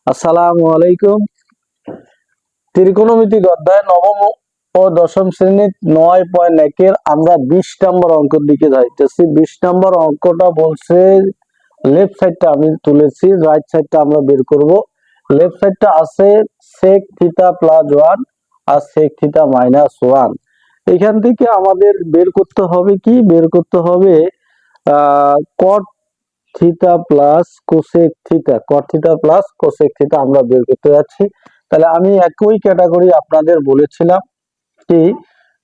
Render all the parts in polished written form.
আসসালামু আলাইকুম। ত্রিকোণমিতিক অধ্যায় নবম ও দশম শ্রেণীর 9.1 আমরা 20 নম্বর অঙ্কের দিকে যাইতেছি। 20 নম্বর অঙ্কটা বলছে, লেফট সাইডটা আমি তুলেছি, রাইট সাইডটা আমরা বের করব। লেফট সাইডটা আছে sec থিটা প্লাস 1 আর sec থিটা মাইনাস 1। এখান থেকে আমাদের বের করতে হবে কি, বের করতে হবে cot theta plus cosec theta, কট থিটা প্লাস কোসেক থিটা আমরা বের করতে যাচ্ছি। তাহলে আমি একই ক্যাটাগরি আপনাদের বলেছিলাম কি,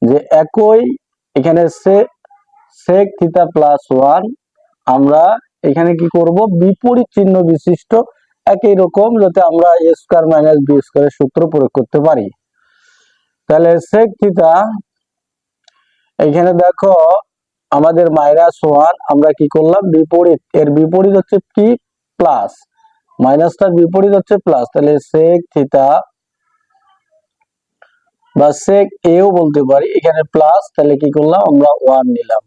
যে একই এখানে সেক থিটা প্লাস 1 আমরা এখানে কি করব, বিপরীত চিহ্ন বিশিষ্ট একই রকম, যাতে আমরা a স্কয়ার মাইনাস b স্কয়ারের সূত্র প্রয়োগ করতে পারি। তাহলে সেক থিটা এখানে দেখো আমাদের -1, আমরা কি করলাম, বিপরীত, এর বিপরীত হচ্ছে কি প্লাস, মাইনাসটার বিপরীত হচ্ছে প্লাস, তাহলে sec থিটা বা sec এও বলতে পারি, এখানে প্লাস, তাহলে কি করলাম আমরা 1 নিলাম।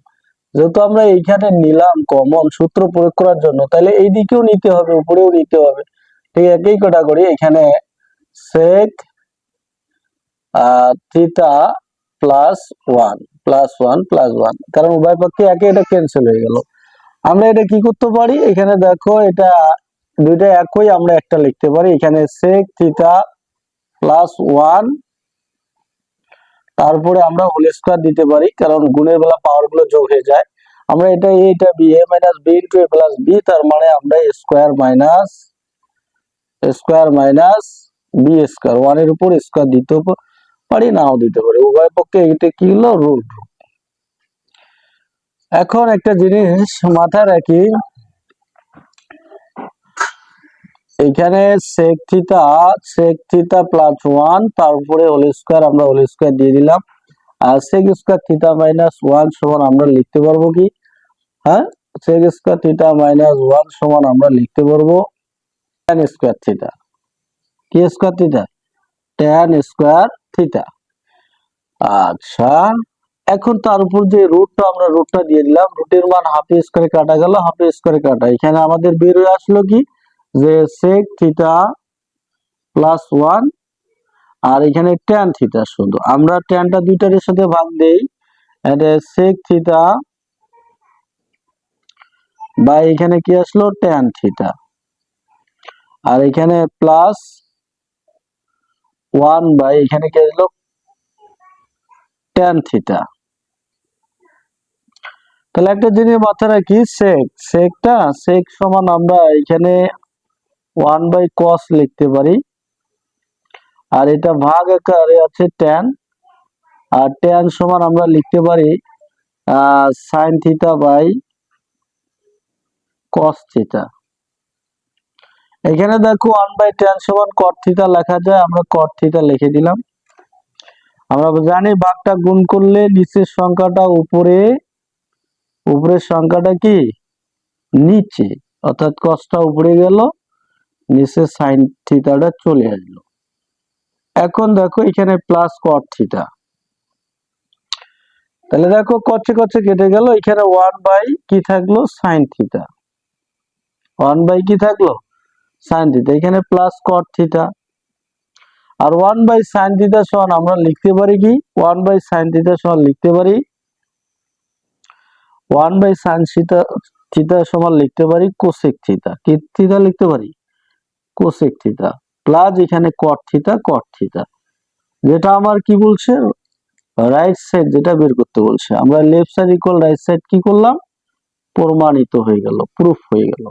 যেহেতু আমরা এইখানে নিলাম কমন সূত্র প্রয়োগ করার জন্য, তাহলে এই দিকেও নিতে হবে, উপরেও নিতে হবে, ঠিক একই ক্যাটাগরি। এখানে sec theta plus 1 plus 1 plus 1, কারণ উভয় পক্ষে একে, এটা ক্যান্সেল হয়ে গেল। আমরা এটা কি করতে পারি, এখানে দেখো এটা দুইটা একই, আমরা একটা লিখতে পারি, এখানে sec থিটা প্লাস 1, তারপরে আমরা হোল স্কয়ার দিতে পারি, কারণ গুণের বেলা পাওয়ার গুলো যোগ হয়ে যায়। আমরা এটা b a minus b into a plus b, তার মানে আমরা স্কয়ার মাইনাস বি স্কয়ার 1 এর উপর স্কয়ার দিতে পারি, নাও দিতে পারি, উভয় পক্ষে এটা কি হলো, রুট। এখন একটা জিনিস মাথায় রাখি, এখানে sec থিটা প্লাস 1, তারপরে হোল স্কয়ার, আমরা হোল স্কয়ার দিয়ে দিলাম, আর sec স্কয়ার থিটা মাইনাস 1 সমান আমরা লিখতে পারবো কি, হ্যাঁ, sec স্কয়ার থিটা মাইনাস 1 সমান আমরা লিখতে পারবো tan স্কয়ার থিটা, কি square theta, tan square theta. আচ্ছা, এখন তার উপর যে রুটটা, আমরা রুটটা দিয়ে দিলাম, রুটের মান হাফ স্কয়ারে কাটা গেল, হাফ স্কয়ারে কাটা, এখানে আমাদের বের হয়ে আসলো কি, যে sec থিটা প্লাস 1 আর এখানে tan থিটা, শুধু আমরা ট্যানটা দুইটার সাথে ভাগ দেই, এটা sec থিটা বা এখানে কি আসলো, tan থিটা, আর এখানে প্লাস 1 বাই এখানে কি আসলো, tan থিটা। তাহলে একটা জিনিস মাথায় রাখি, sec সমান আমরা এখানে 1 বাই cos লিখতে পারি, আর এটা ভাগ আকারে আছে tan, আর tan সমান আমরা লিখতে পারি sin theta by cos theta. এখানে দেখো 1 বাই tan সমান cot থিটা লেখা যায়, আমরা cot থিটা লিখে দিলাম। আমরা জানি ভাগটা গুণ করলে নিচের সংখ্যাটা উপরে, উপরের সংখ্যাটা কি নিচে, অর্থাৎ cosটা উপরে গেল, নিচে sin থিটাটা চলে আসলো। এখন দেখো এখানে প্লাস cot থিটা, তাহলে দেখো কচ্ছে কচ্ছে কেটে গেল, এখানে 1 বাই কি থাকলো, sin থিটা, 1 বাই কি থাকলো, sin থিটা, এখানে প্লাস cot থিটা, আর 1 বাই sin থিটা সমান আমরা লিখতে পারি কি, 1 বাই sin থিটা সমান লিখতে পারি 1 বাই sin থিটা সমান লিখতে পারি cosec থিটা, কি থিটা লিখতে পারি, cosec থিটা, প্লাস এখানে cot থিটা, যেটা আমার কি বলছে, রাইট সাইড যেটা বের করতে বলছে, আমরা left side equal right side কি করলাম, প্রমাণিত হয়ে গেল, প্রুফ হয়ে গেল।